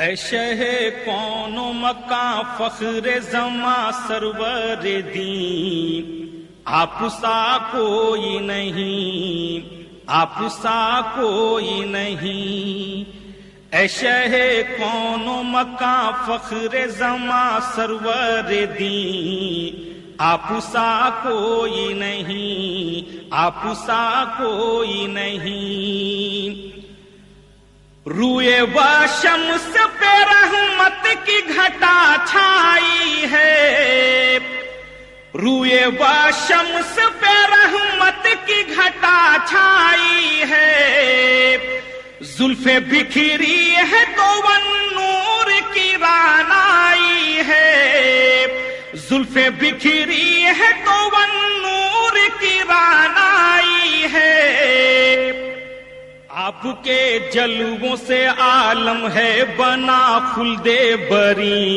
اے شہ کون و مکان فخر زماں سرور دین، آپ سا کوئی نہیں، آپ سا کوئی نہیں۔ اے شہ کون و مکان فخر زماں سرور دین، آپ سا کوئی نہیں، آپ سا کوئی نہیں۔ روئے و شمس پہ رحمت کی گھٹا چھائی ہے، روئے و شمس پہ رحمت کی گھٹا چھائی ہے، زلف بکھری ہے تو نور کی رانائی ہے، زلف بکھری ہے تو نور کی رانائی ہے۔ آپ کے جلووں سے عالم ہے بنا خلد بری،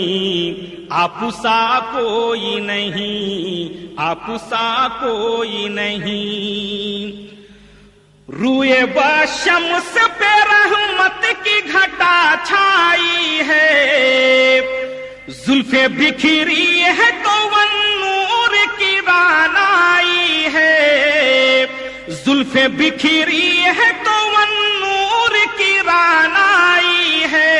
آپ سا کوئی نہیں، آپ سا کوئی نہیں۔ روئے بشمس پہ رحمت کی گھٹا چھائی ہے، زلف بکھری ہے تو نور کی رانائی ہے، زلف بکھری ہے تو نور کی رانائی ہے۔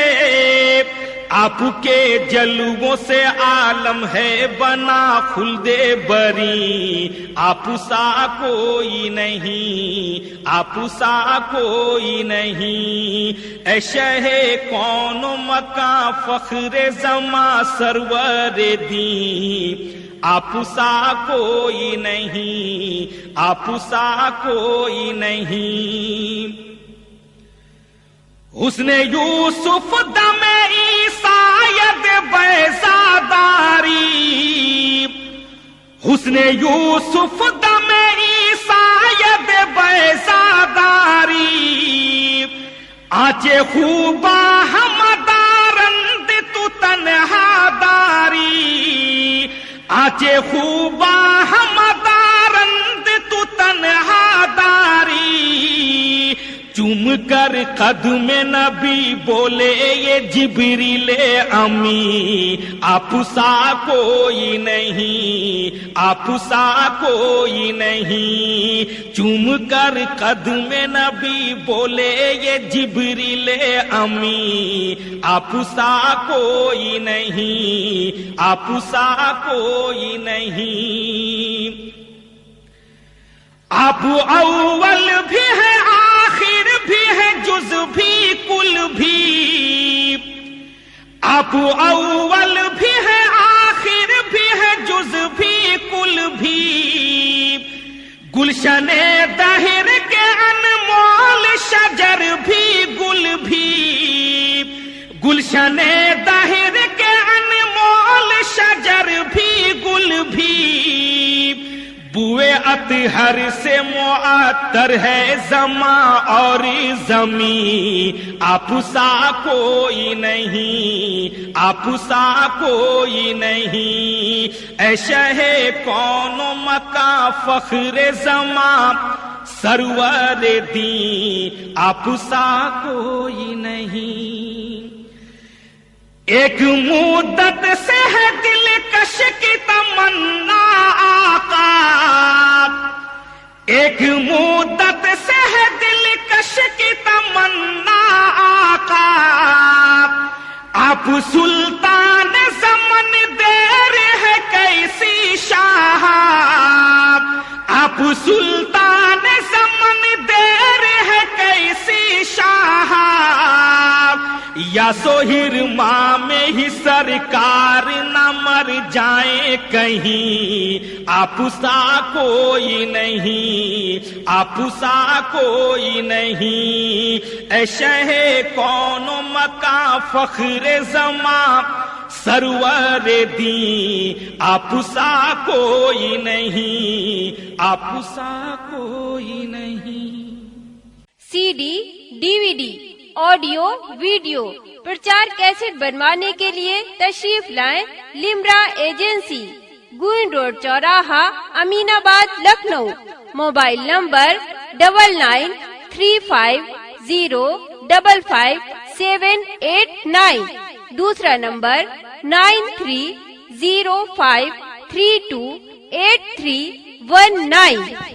آپ کے جلووں سے عالم ہے بنا خلد بری، آپ سا کوئی نہیں، آپ سا کوئی نہیں۔ اے شہ کون و مکان فخر زماں سرور دین، آپ سا کوئی نہیں، آپ سا کوئی نہیں۔ حسن یوسف دم عیسائیت بیضاداری، حسن یوسف دم عیسائیت بیضاداری، آنچے خوبا ہم دارند تو تنہا داری، آنچے خوبا ہم دارند تو تنہا داری۔ چوم کر قدم نبی بولے یہ جبریل امی، آپ سا کوئی نہیں، آپ سا کوئی نہیں۔ چوم کر قدم نبی بولے یہ جبریل امی، آپ سا کوئی نہیں، آپ سا کوئی نہیں۔ آپ اول بھی ہے آخر بھی ہے جز بھی کل بھی، آپ اول بھی ہے آخر بھی ہے جز بھی کل بھی، گلشن دہر کے انمول شجر بھی گل بھی، گلشن دہر کے انمول شجر بھی گل بھی، بوئے اطہر سے معطر ہے زماں اور زمین، آپ سا کوئی نہیں، آپ سا کوئی نہیں۔ اے شہ کون و مکان فخر زماں سرور دین، آپ سا کوئی نہیں۔ ایک مدت سے ہے دل کش کی تمنا آقا، ایک مدت سے ہے دل کش کی تمنا آقا، آپ سلطان زمن دیر ہے کیسی شاہ، آپ سلطان زمن دیر ہے کیسی شاہ، یا سوہر ماں میں ہی سرکار نہ مر جائیں کہیں، آپ سا کوئی نہیں، آپ سا کوئی نہیں۔ اے شہ کون و مکان فخر زماں سرور دین، آپ سا کوئی نہیں، آپ سا کوئی نہیں۔ سی ڈی، ڈی وی ڈی، آڈیو ویڈیو پرچار کیسٹ بنوانے کے لیے تشریف لائیں لمرا ایجنسی، گوئن روڈ چوراہا، امین آباد، لکھنؤ۔ Mobile number 99350555 9789. دوسرا نمبر 9305328319.